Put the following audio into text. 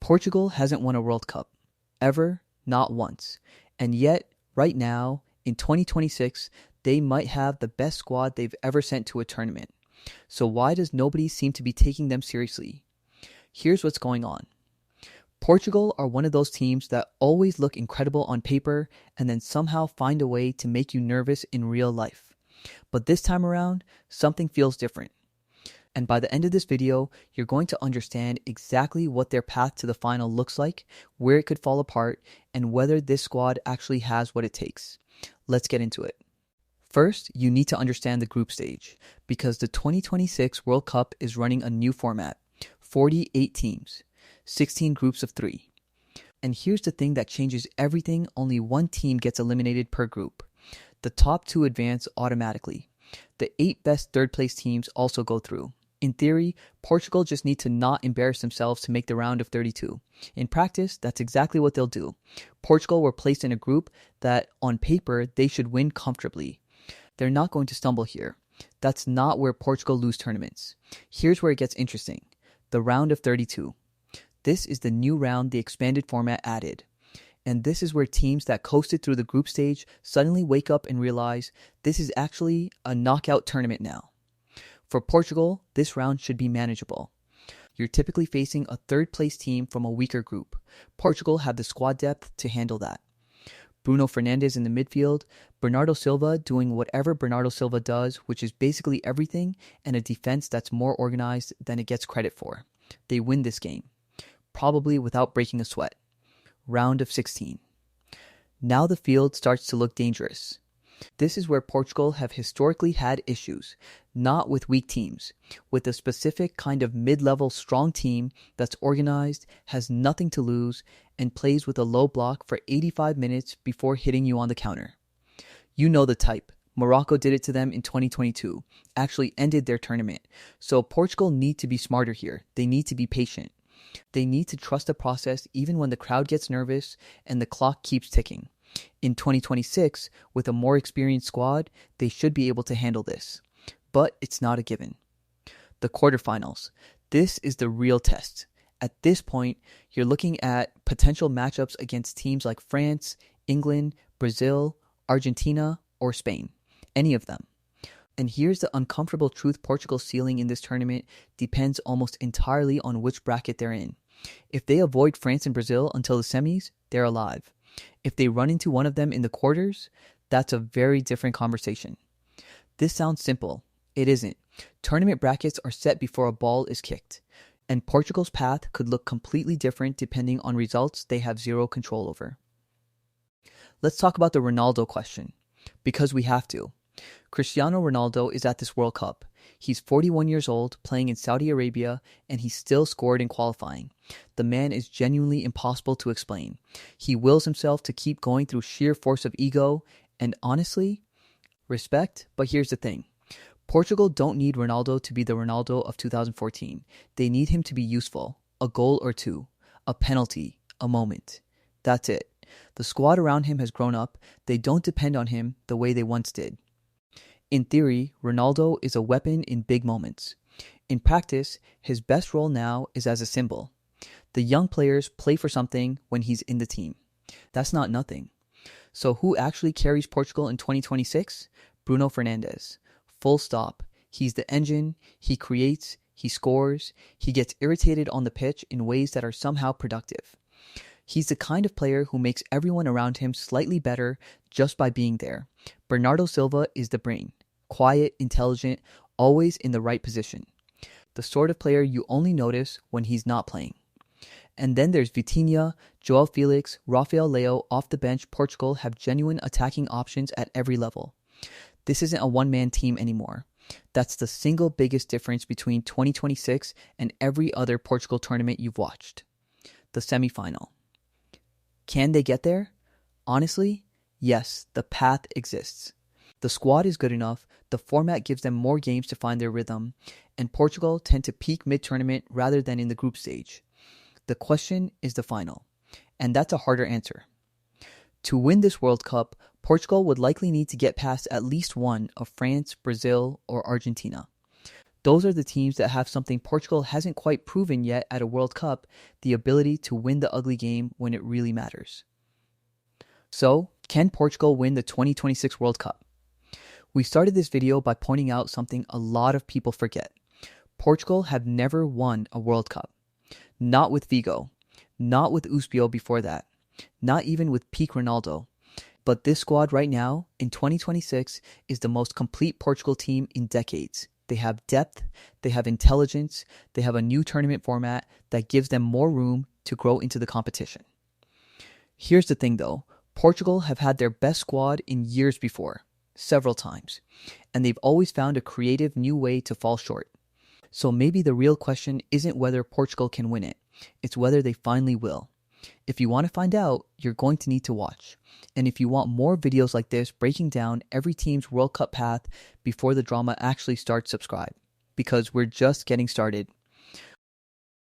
Portugal hasn't won a World Cup. Ever, not once. And yet, right now, in 2026, they might have the best squad they've ever sent to a tournament. So why does nobody seem to be taking them seriously? Here's what's going on. Portugal are one of those teams that always look incredible on paper and then somehow find a way to make you nervous in real life. But this time around, something feels different. And by the end of this video, you're going to understand exactly what their path to the final looks like, where it could fall apart, and whether this squad actually has what it takes. Let's get into it. First, you need to understand the group stage, because the 2026 World Cup is running a new format, 48 teams, 16 groups of 3. And here's the thing that changes everything: only one team gets eliminated per group. The top 2 advance automatically. The 8 best third place teams also go through. In theory, Portugal just need to not embarrass themselves to make the round of 32. In practice, that's exactly what they'll do. Portugal were placed in a group that, on paper, they should win comfortably. They're not going to stumble here. That's not where Portugal lose tournaments. Here's where it gets interesting. The round of 32. This is the new round the expanded format added. And this is where teams that coasted through the group stage suddenly wake up and realize this is actually a knockout tournament now. For Portugal, this round should be manageable. You're typically facing a third place team from a weaker group. Portugal have the squad depth to handle that. Bruno Fernandes in the midfield, Bernardo Silva doing whatever Bernardo Silva does, which is basically everything, and a defense that's more organized than it gets credit for. They win this game, probably without breaking a sweat. Round of 16. Now the field starts to look dangerous. This is where Portugal have historically had issues, not with weak teams, with a specific kind of mid-level strong team that's organized, has nothing to lose, and plays with a low block for 85 minutes before hitting you on the counter. You know the type. Morocco did it to them in 2022, actually ended their tournament. So Portugal need to be smarter here. They need to be patient. They need to trust the process even when the crowd gets nervous and the clock keeps ticking. In 2026, with a more experienced squad, they should be able to handle this. But it's not a given. The quarterfinals. This is the real test. At this point, you're looking at potential matchups against teams like France, England, Brazil, Argentina, or Spain. Any of them. And here's the uncomfortable truth: Portugal's ceiling in this tournament depends almost entirely on which bracket they're in. If they avoid France and Brazil until the semis, they're alive. If they run into one of them in the quarters, that's a very different conversation. This sounds simple. It isn't. Tournament brackets are set before a ball is kicked, and Portugal's path could look completely different depending on results they have zero control over. Let's talk about the Ronaldo question, because we have to. Cristiano Ronaldo is at this World Cup. He's 41 years old, playing in Saudi Arabia, and he still scored in qualifying. The man is genuinely impossible to explain. He wills himself to keep going through sheer force of ego, and honestly, respect. But here's the thing. Portugal don't need Ronaldo to be the Ronaldo of 2014. They need him to be useful. A goal or two. A penalty. A moment. That's it. The squad around him has grown up. They don't depend on him the way they once did. In theory, Ronaldo is a weapon in big moments. In practice, his best role now is as a symbol. The young players play for something when he's in the team. That's not nothing. So who actually carries Portugal in 2026? Bruno Fernandes. Full stop. He's the engine. He creates. He scores. He gets irritated on the pitch in ways that are somehow productive. He's the kind of player who makes everyone around him slightly better just by being there. Bernardo Silva is the brain. Quiet, intelligent, always in the right position. The sort of player you only notice when he's not playing. And then there's Vitinha, João Felix, Rafael Leão off the bench. Portugal have genuine attacking options at every level. This isn't a one-man team anymore. That's the single biggest difference between 2026 and every other Portugal tournament you've watched. The semifinal. Can they get there? Honestly, yes, the path exists. The squad is good enough, the format gives them more games to find their rhythm, and Portugal tend to peak mid-tournament rather than in the group stage. The question is the final, and that's a harder answer. To win this World Cup, Portugal would likely need to get past at least one of France, Brazil, or Argentina. Those are the teams that have something Portugal hasn't quite proven yet at a World Cup, the ability to win the ugly game when it really matters. So, can Portugal win the 2026 World Cup? We started this video by pointing out something a lot of people forget. Portugal have never won a World Cup. Not with Figo, not with Eusébio before that, not even with peak Ronaldo. But this squad right now, in 2026, is the most complete Portugal team in decades. They have depth, they have intelligence, they have a new tournament format that gives them more room to grow into the competition. Here's the thing though, Portugal have had their best squad in years before, several times, and they've always found a creative new way to fall short. So maybe the real question isn't whether Portugal can win it, it's whether they finally will. If you want to find out, you're going to need to watch. And if you want more videos like this breaking down every team's World Cup path before the drama actually starts, subscribe. Because we're just getting started